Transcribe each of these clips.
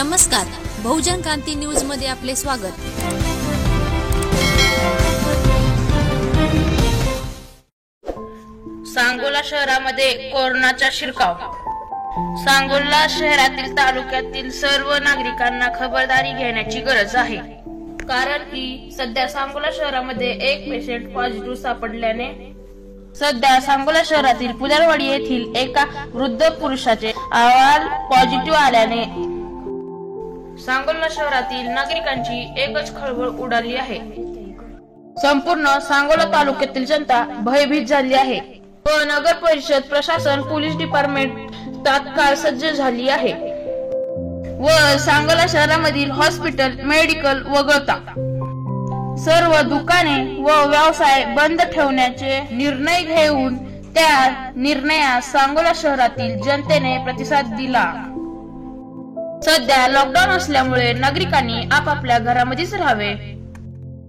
नमस्कार, बहुजन क्रांती न्यूज मध्ये आपले स्वागत। सांगोला शहरामध्ये कोरोनाचा शिरकाव। सांगोला शहरातील तालुक्यातील सर्व नागरिकांना खबरदारी घेण्याची गरज आहे, कारण की सध्या सांगोला शहरामध्ये एक पेशंट पॉझिटिव्ह सापडल्याने सध्या सांगोला शहरातील पुजारवाडी येथील एका वृद्ध पुरुषाचे अहवाल पॉझिटिव्ह आल्याने सांगोला शहरातील नागरिकांची एकच खळबळ उडाली आहे। संपूर्ण सांगोला तालुक्यातील जनता भयभीत झाली आहे व नगर परिषद प्रशासन पोलीस डिपार्टमेंट तात्काळ सज्ज झाली आहे व सांगोला शहरामधील हॉस्पिटल मेडिकल वगळता सर्व दुकाने व व्यवसाय बंद ठेवण्याचे निर्णय घेऊन त्या निर्णयास सांगोला शहरातील जनतेने प्रतिसाद दिला। सध्या लॉकडाऊन असल्यामुळे नागरिकांनी आपापल्या घरामध्येच राहावे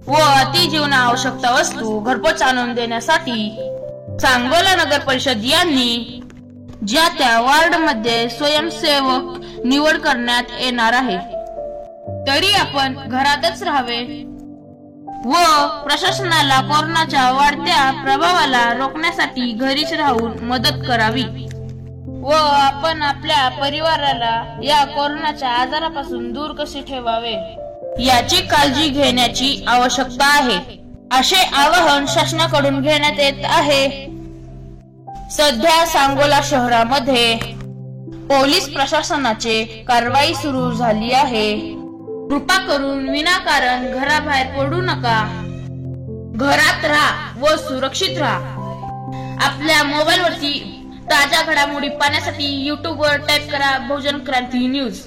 व अतिजीवनावश्यक वस्तू घरपोच आणून देण्यासाठी सांगोला नगर परिषद यांनी ज्या त्या वार्ड मध्ये स्वयंसेवक निवड करण्यात येणार आहे, तरी आपण घरातच राहावे व प्रशासनाला कोरोनाच्या वाढत्या प्रभावाला रोखण्यासाठी घरीच राहून मदत करावी व आपण आपल्या परिवाराला या कोरोनाच्या आजारापासून दूर कसे ठेवावे याची काळजी घेण्याची आवश्यकता आहे, असे आवाहन शासनाकडून घेण्यात येत आहे। सध्या सांगोला शहरामध्ये पोलीस प्रशासनाची कारवाई सुरू झाली आहे। कृपा करून विनाकारण घराबाहेर पडू नका, घरात राहा व सुरक्षित राहा। आपल्या मोबाईल वरती ताज्या घडामोडी पाहण्यासाठी YouTube वर टाइप करा बहुजन क्रांती न्यूज।